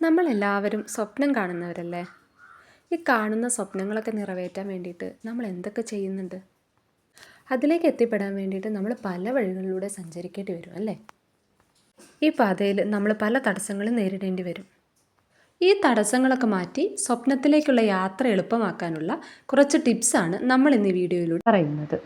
നമ്മളെല്ലാവരും സ്വപ്നം കാണുന്നവരല്ലേ? ഈ കാണുന്ന സ്വപ്നങ്ങളൊക്കെ നിറവേറ്റാൻ വേണ്ടിയിട്ട് നമ്മൾ എന്തൊക്കെ ചെയ്യുന്നുണ്ട്? അതിലേക്ക് എത്തിപ്പെടാൻ വേണ്ടിയിട്ട് നമ്മൾ പല വഴികളിലൂടെ സഞ്ചരിക്കേണ്ടി വരും അല്ലേ? ഈ പാതയിൽ നമ്മൾ പല തടസ്സങ്ങളും നേരിടേണ്ടി വരും. ഈ തടസ്സങ്ങളൊക്കെ മാറ്റി സ്വപ്നത്തിലേക്കുള്ള യാത്ര എളുപ്പമാക്കാനുള്ള കുറച്ച് ടിപ്സാണ് നമ്മൾ ഇന്ന് ഈ വീഡിയോയിലൂടെ പറയുന്നത്.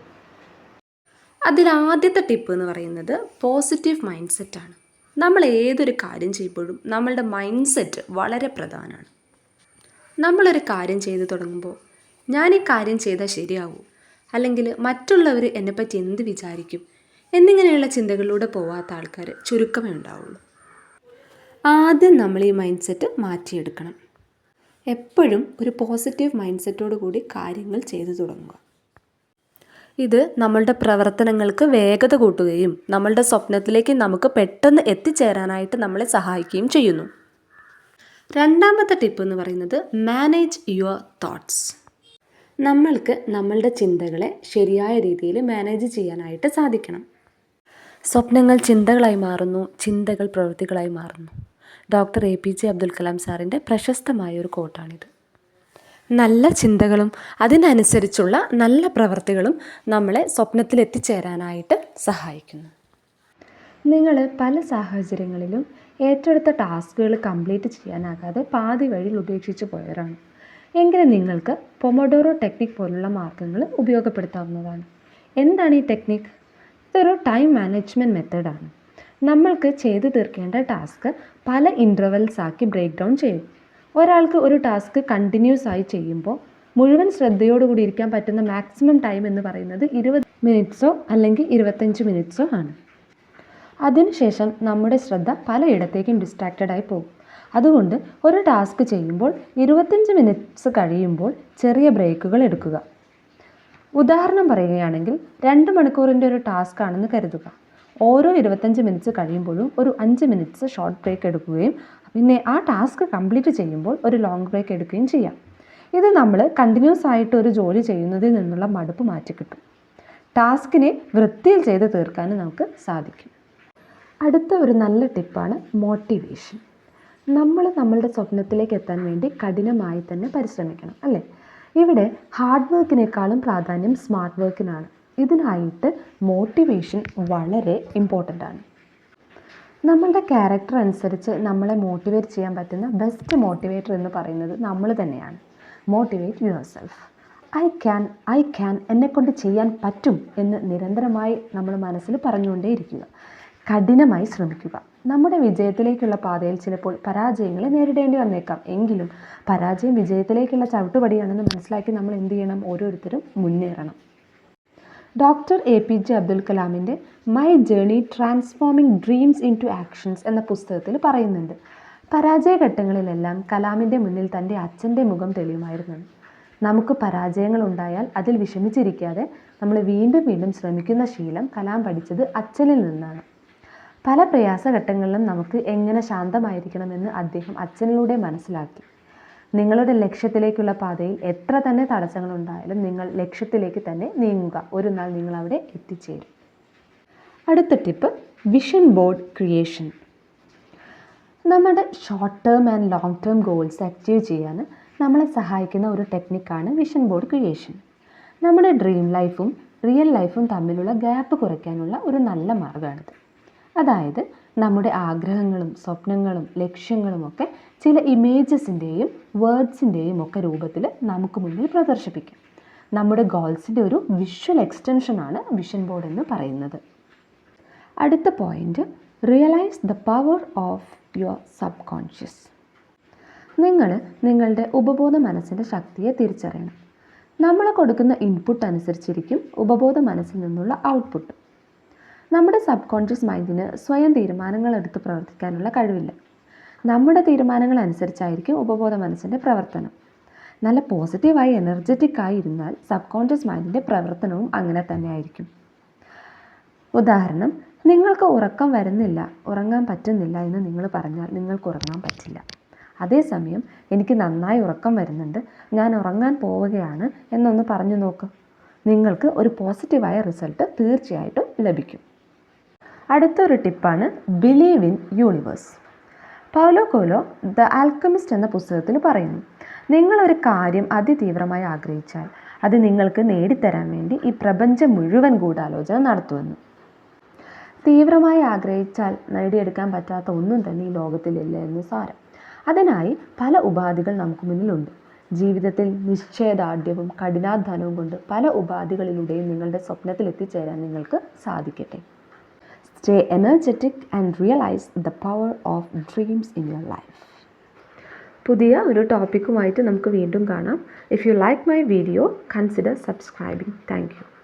അതിലാദ്യത്തെ ടിപ്പ് എന്ന് പറയുന്നത് പോസിറ്റീവ് മൈൻഡ് സെറ്റാണ്. നമ്മൾ ഏതൊരു കാര്യം ചെയ്യുമ്പോഴും നമ്മളുടെ മൈൻഡ് സെറ്റ് വളരെ പ്രധാനമാണ്. നമ്മളൊരു കാര്യം ചെയ്തു തുടങ്ങുമ്പോൾ ഞാൻ ഈ കാര്യം ചെയ്താൽ ശരിയാവൂ, അല്ലെങ്കിൽ മറ്റുള്ളവർ എന്നെപ്പറ്റി എന്ത് വിചാരിക്കും എന്നിങ്ങനെയുള്ള ചിന്തകളിലൂടെ പോവാത്ത ആൾക്കാർ ചുരുക്കമേ ഉണ്ടാവുള്ളൂ. ആദ്യം നമ്മൾ ഈ മൈൻഡ് സെറ്റ് മാറ്റിയെടുക്കണം. എപ്പോഴും ഒരു പോസിറ്റീവ് മൈൻഡ് സെറ്റോടു കൂടി കാര്യങ്ങൾ ചെയ്തു തുടങ്ങുക. ഇത് നമ്മളുടെ പ്രവർത്തനങ്ങൾക്ക് വേഗത കൂട്ടുകയും നമ്മളുടെ സ്വപ്നത്തിലേക്ക് നമുക്ക് പെട്ടെന്ന് എത്തിച്ചേരാനായിട്ട് നമ്മളെ സഹായിക്കുകയും ചെയ്യുന്നു. രണ്ടാമത്തെ ടിപ്പ് എന്ന് പറയുന്നത് മാനേജ് യുവർ തോട്ട്സ്. നമ്മൾക്ക് നമ്മളുടെ ചിന്തകളെ ശരിയായ രീതിയിൽ മാനേജ് ചെയ്യാനായിട്ട് സാധിക്കണം. സ്വപ്നങ്ങൾ ചിന്തകളായി മാറുന്നു, ചിന്തകൾ പ്രവൃത്തികളായി മാറുന്നു. ഡോക്ടർ APJ അബ്ദുൽ കലാം സാറിൻ്റെ പ്രശസ്തമായ ഒരു കോട്ടാണിത്. നല്ല ചിന്തകളും അതിനനുസരിച്ചുള്ള നല്ല പ്രവൃത്തികളും നമ്മളെ സ്വപ്നത്തിൽ എത്തിച്ചേരാനായിട്ട് സഹായിക്കുന്നു. നിങ്ങൾ പല സാഹചര്യങ്ങളിലും ഏറ്റെടുത്ത ടാസ്കുകൾ കംപ്ലീറ്റ് ചെയ്യാനാകാതെ പാതി വഴിയിൽ ഉപേക്ഷിച്ച് പോയവരാണ്. എങ്കിലും നിങ്ങൾക്ക് പൊമോഡോറോ ടെക്നിക് പോലുള്ള മാർഗ്ഗങ്ങൾ ഉപയോഗപ്പെടുത്താവുന്നതാണ്. എന്താണ് ഈ ടെക്നിക്? ഇതൊരു ടൈം മാനേജ്മെൻറ്റ് മെത്തേഡാണ്. നമ്മൾക്ക് ചെയ്തു തീർക്കേണ്ട ടാസ്ക് പല ഇൻ്റർവെൽസ് ആക്കി ബ്രേക്ക് ഡൗൺ ചെയ്യും. ഒരാൾക്ക് ഒരു ടാസ്ക് കണ്ടിന്യൂസ് ആയി ചെയ്യുമ്പോൾ മുഴുവൻ ശ്രദ്ധയോടുകൂടി ഇരിക്കാൻ പറ്റുന്ന മാക്സിമം ടൈം എന്ന് പറയുന്നത് 20 മിനിറ്റ്സോ അല്ലെങ്കിൽ 25 മിനിറ്റ്സോ ആണ്. അതിനുശേഷം നമ്മുടെ ശ്രദ്ധ പലയിടത്തേക്കും ഡിസ്ട്രാക്റ്റഡായി പോകും. അതുകൊണ്ട് ഒരു ടാസ്ക് ചെയ്യുമ്പോൾ 25 മിനിറ്റ്സ് കഴിയുമ്പോൾ ചെറിയ ബ്രേക്കുകൾ എടുക്കുക. ഉദാഹരണം പറയുകയാണെങ്കിൽ 2 മണിക്കൂറിൻ്റെ ഒരു ടാസ്ക് ആണെന്ന് കരുതുക. ഓരോ 25 മിനിറ്റ്സ് കഴിയുമ്പോഴും ഒരു 5 മിനിറ്റ്സ് ഷോർട്ട് ബ്രേക്ക് എടുക്കുകയും പിന്നെ ആ ടാസ്ക് കംപ്ലീറ്റ് ചെയ്യുമ്പോൾ ഒരു ലോങ് ബ്രേക്ക് എടുക്കുകയും ചെയ്യാം. ഇത് നമ്മൾ കണ്ടിന്യൂസ് ആയിട്ട് ഒരു ജോലി ചെയ്യുന്നതിൽ നിന്നുള്ള മടുപ്പ് മാറ്റിക്കിട്ടും. ടാസ്കിനെ വൃത്തിയിൽ ചെയ്ത് തീർക്കാനും നമുക്ക് സാധിക്കും. അടുത്ത ഒരു നല്ല ടിപ്പാണ് മോട്ടിവേഷൻ. നമ്മൾ നമ്മളുടെ സ്വപ്നത്തിലേക്ക് എത്താൻ വേണ്ടി കഠിനമായി തന്നെ പരിശ്രമിക്കണം അല്ലേ? ഇവിടെ ഹാർഡ് വർക്കിനേക്കാളും പ്രാധാന്യം സ്മാർട്ട് വർക്കിനാണ്. ഇതിനായിട്ട് മോട്ടിവേഷൻ വളരെ ഇമ്പോർട്ടൻ്റ് ആണ്. നമ്മളുടെ ക്യാരക്ടർ അനുസരിച്ച് നമ്മളെ മോട്ടിവേറ്റ് ചെയ്യാൻ പറ്റുന്ന ബെസ്റ്റ് മോട്ടിവേറ്റർ എന്ന് പറയുന്നത് നമ്മൾ തന്നെയാണ്. Motivate your self. I can എന്നെക്കൊണ്ട് ചെയ്യാൻ പറ്റും എന്ന് നിരന്തരമായി നമ്മൾ മനസ്സിൽ പറഞ്ഞുകൊണ്ടേയിരിക്കുക. കഠിനമായി ശ്രമിക്കുക. നമ്മുടെ വിജയത്തിലേക്കുള്ള പാതയിൽ ചിലപ്പോൾ പരാജയങ്ങളെ നേരിടേണ്ടി വന്നേക്കാം. എങ്കിലും പരാജയം വിജയത്തിലേക്കുള്ള ചവിട്ടുപടിയാണെന്ന് മനസ്സിലാക്കി നമ്മൾ എന്ത് ചെയ്യണം? ഓരോരുത്തരും മുന്നേറണം. ഡോക്ടർ APJ അബ്ദുൽ കലാമിൻ്റെ my journey transforming dreams into actions എന്ന പുസ്തകത്തിൽ പറയുന്നുണ്ട്, പരാജയഘട്ടങ്ങളിലെല്ലാം കലാമിൻ്റെ മുന്നിൽ തൻ്റെ അച്ഛൻ്റെ മുഖം തെളിയുമായിരുന്നു. നമുക്ക് പരാജയങ്ങൾ ഉണ്ടായാൽ അതിൽ വിഷമിച്ചിരിക്കാതെ നമ്മൾ വീണ്ടും വീണ്ടും ശ്രമിക്കുന്ന ശീലം കലാം പഠിച്ചത് അച്ഛനിൽ നിന്നാണ്. പല പ്രയാസഘട്ടങ്ങളിലും നമുക്ക് എങ്ങനെ ശാന്തമായിരിക്കണമെന്ന് അദ്ദേഹം അച്ഛനിലൂടെ മനസ്സിലാക്കി. നിങ്ങളുടെ ലക്ഷ്യത്തിലേക്കുള്ള പാതയിൽ എത്ര തന്നെ തടസ്സങ്ങളുണ്ടായാലും നിങ്ങൾ ലക്ഷ്യത്തിലേക്ക് തന്നെ നീങ്ങുക. ഒരു നാൾ നിങ്ങൾ അവിടെ എത്തിച്ചേരും. അടുത്ത ടിപ്പ് വിഷൻ ബോർഡ് ക്രിയേഷൻ. നമ്മുടെ short term and long term goals achieve ചെയ്യാൻ നമ്മളെ സഹായിക്കുന്ന ഒരു ടെക്നിക്കാണ് വിഷൻ ബോർഡ് ക്രിയേഷൻ. നമ്മുടെ ഡ്രീം ലൈഫും റിയൽ ലൈഫും തമ്മിലുള്ള ഗ്യാപ്പ് കുറയ്ക്കാനുള്ള ഒരു നല്ല മാർഗ്ഗമാണിത്. അതായത് നമ്മുടെ ആഗ്രഹങ്ങളും സ്വപ്നങ്ങളും ലക്ഷ്യങ്ങളുമൊക്കെ ചില ഇമേജസിൻ്റെയും വേർഡ്സിൻ്റെയും ഒക്കെ രൂപത്തിൽ നമുക്ക് മുന്നിൽ പ്രദർശിപ്പിക്കാം. നമ്മുടെ ഗോൾസിൻ്റെ ഒരു വിഷ്വൽ എക്സ്റ്റൻഷനാണ് വിഷൻ ബോർഡ് എന്ന് പറയുന്നത്. അടുത്ത point realise the power of your sub conscious. നിങ്ങൾ നിങ്ങളുടെ ഉപബോധ മനസ്സിൻ്റെ ശക്തിയെ തിരിച്ചറിയണം. നമ്മൾ കൊടുക്കുന്ന ഇൻപുട്ട് അനുസരിച്ചിരിക്കും ഉപബോധ മനസ്സിൽ നിന്നുള്ള ഔട്ട്പുട്ട്. നമ്മുടെ സബ് കോൺഷ്യസ് മൈൻഡിന് സ്വയം തീരുമാനങ്ങൾ എടുത്ത് പ്രവർത്തിക്കാനുള്ള കഴിവില്ല. നമ്മുടെ തീരുമാനങ്ങൾ അനുസരിച്ചായിരിക്കും ഉപബോധ മനസ്സിൻ്റെ പ്രവർത്തനം. നല്ല പോസിറ്റീവായി എനർജറ്റിക്കായി ഇരുന്നാൽ സബ് കോൺഷ്യസ് മൈൻഡിൻ്റെ പ്രവർത്തനവും അങ്ങനെ തന്നെ ആയിരിക്കും. ഉദാഹരണം, നിങ്ങൾക്ക് ഉറക്കം വരുന്നില്ല, ഉറങ്ങാൻ പറ്റുന്നില്ല എന്ന് നിങ്ങൾ പറഞ്ഞാൽ നിങ്ങൾക്ക് ഉറങ്ങാൻ പറ്റില്ല. അതേസമയം എനിക്ക് നന്നായി ഉറക്കം വരുന്നുണ്ട്, ഞാൻ ഉറങ്ങാൻ പോവുകയാണ് എന്നൊന്ന് പറഞ്ഞു നോക്ക്. നിങ്ങൾക്ക് ഒരു പോസിറ്റീവായ റിസൾട്ട് തീർച്ചയായിട്ടും ലഭിക്കും. അടുത്തൊരു ടിപ്പാണ് believe in universe. Paulo Coelho the alchemist എന്ന പുസ്തകത്തിൽ പറയുന്നു, നിങ്ങളൊരു കാര്യം അതിതീവ്രമായി ആഗ്രഹിച്ചാൽ അത് നിങ്ങൾക്ക് നേടിത്തരാൻ വേണ്ടി ഈ പ്രപഞ്ചം മുഴുവൻ ഗൂഢാലോചന നടത്തുമെന്ന്. തീവ്രമായി ആഗ്രഹിച്ചാൽ നേടിയെടുക്കാൻ പറ്റാത്ത ഒന്നും തന്നെ ഈ ലോകത്തിലില്ല എന്ന് സാരം. അതിനായി പല ഉപാധികൾ നമുക്ക് മുന്നിലുണ്ട്. ജീവിതത്തിൽ നിശ്ചയദാർഢ്യവും കഠിനാധ്വാനവും കൊണ്ട് പല ഉപാധികളിലൂടെയും നിങ്ങളുടെ സ്വപ്നത്തിൽ എത്തിച്ചേരാൻ നിങ്ങൾക്ക് സാധിക്കട്ടെ. Stay energetic and realise the power of dreams in your life. പുതിയ ഒരു ടോപ്പിക്കുമായിട്ട് നമുക്ക് വീണ്ടും കാണാം. If you like my video, consider subscribing. Thank you.